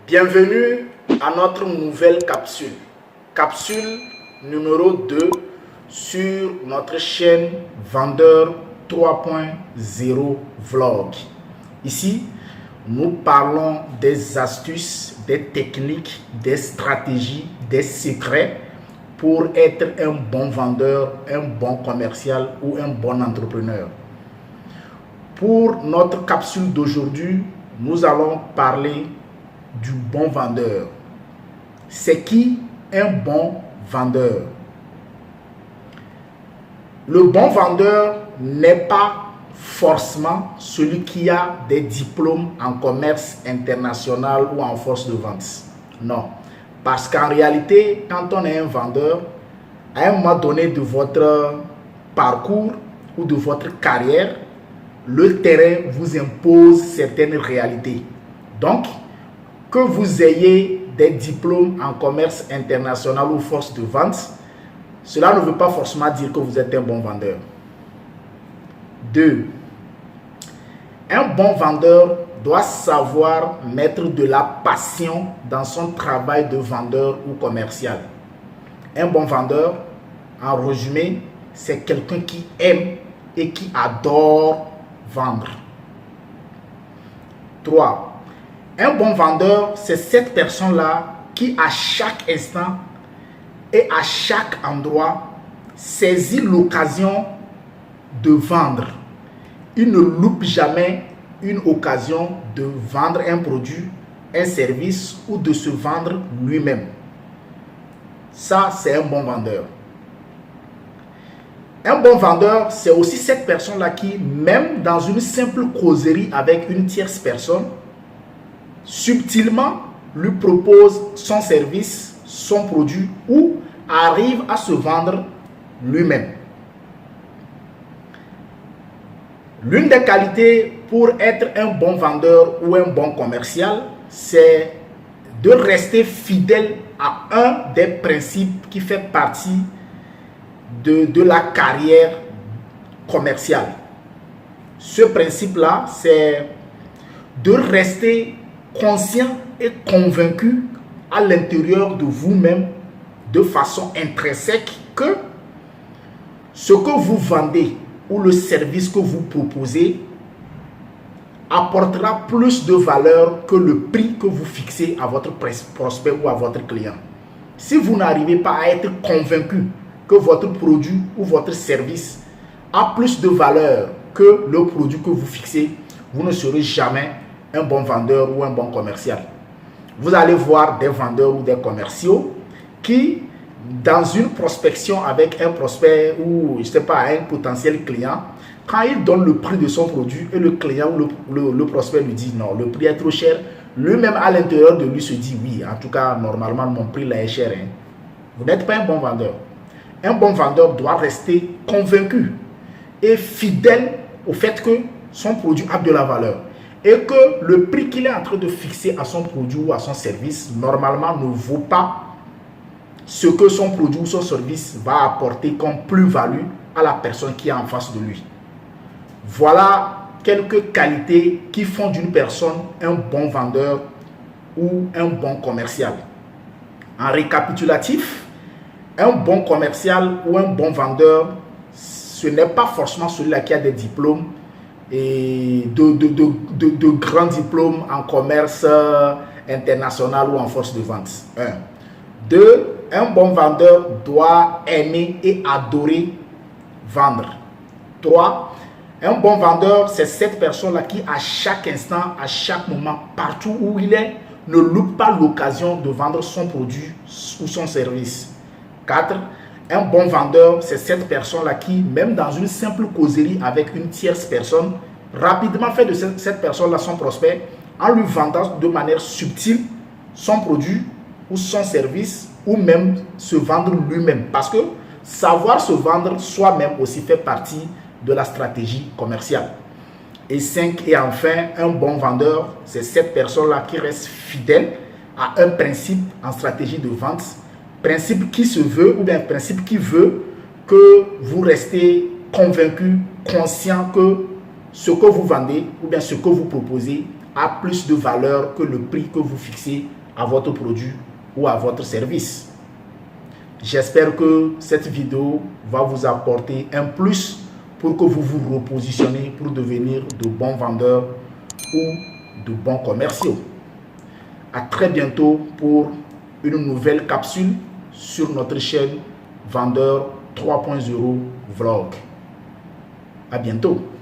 Bienvenue à notre nouvelle capsule. Capsule numéro 2 sur notre chaîne Vendeur 3.0 Vlog. Ici, nous parlons des astuces, des techniques, des stratégies, des secrets pour être un bon vendeur, un bon commercial ou un bon entrepreneur. Pour notre capsule d'aujourd'hui, nous allons parler du bon vendeur. C'est qui un bon vendeur? Le bon vendeur n'est pas forcément celui qui a des diplômes en commerce international ou en force de vente. Non. Parce qu'en réalité, quand on est un vendeur, à un moment donné de votre parcours ou de votre carrière, le terrain vous impose certaines réalités. Donc, que vous ayez des diplômes en commerce international ou force de vente, cela ne veut pas forcément dire que vous êtes un bon vendeur. 2. Un bon vendeur doit savoir mettre de la passion dans son travail de vendeur ou commercial. Un bon vendeur, en résumé, c'est quelqu'un qui aime et qui adore vendre. 3. Un bon vendeur, c'est cette personne-là qui, à chaque instant et à chaque endroit, saisit l'occasion de vendre. Il ne loupe jamais une occasion de vendre un produit, un service ou de se vendre lui-même. Ça, c'est un bon vendeur. Un bon vendeur, c'est aussi cette personne-là qui, même dans une simple causerie avec une tierce personne, subtilement lui propose son service, son produit ou arrive à se vendre lui-même. L'une des qualités pour être un bon vendeur ou un bon commercial, c'est de rester fidèle à un des principes qui fait partie de la carrière commerciale. Ce principe-là, c'est de rester conscient et convaincu à l'intérieur de vous-même de façon intrinsèque que ce que vous vendez ou le service que vous proposez apportera plus de valeur que le prix que vous fixez à votre prospect ou à votre client. Si vous n'arrivez pas à être convaincu que votre produit ou votre service a plus de valeur que le produit que vous fixez, vous ne serez jamais un bon vendeur ou un bon commercial. Vous allez voir des vendeurs ou des commerciaux qui, dans une prospection avec un prospect ou, je ne sais pas, un potentiel client, quand il donne le prix de son produit et le client ou le prospect lui dit non, le prix est trop cher, lui-même à l'intérieur de lui se dit oui, en tout cas, normalement, mon prix là est cher. Hein. Vous n'êtes pas un bon vendeur. Un bon vendeur doit rester convaincu et fidèle au fait que son produit a de la valeur et que le prix qu'il est en train de fixer à son produit ou à son service, normalement, ne vaut pas ce que son produit ou son service va apporter comme plus-value à la personne qui est en face de lui. Voilà quelques qualités qui font d'une personne un bon vendeur ou un bon commercial. En récapitulatif, un bon commercial ou un bon vendeur, ce n'est pas forcément celui-là qui a des diplômes et de grands diplômes en commerce international ou en force de vente. 1. 2. Un bon vendeur doit aimer et adorer vendre. 3. Un bon vendeur, c'est cette personne-là qui, à chaque instant, à chaque moment, partout où il est, ne loupe pas l'occasion de vendre son produit ou son service. 4. Un bon vendeur, c'est cette personne-là qui, même dans une simple causerie avec une tierce personne, rapidement fait de cette personne-là son prospect en lui vendant de manière subtile son produit ou son service ou même se vendre lui-même. Parce que savoir se vendre soi-même aussi fait partie de la stratégie commerciale. Et 5. Et enfin, un bon vendeur, c'est cette personne-là qui reste fidèle à un principe en stratégie de vente. Principe qui se veut, ou bien principe qui veut que vous restez convaincu, conscient que ce que vous vendez, ou bien ce que vous proposez, a plus de valeur que le prix que vous fixez à votre produit ou à votre service. J'espère que cette vidéo va vous apporter un plus pour que vous vous repositionnez pour devenir de bons vendeurs ou de bons commerciaux. À très bientôt pour une nouvelle capsule sur notre chaîne Vendeur 3.0 Vlog. À bientôt.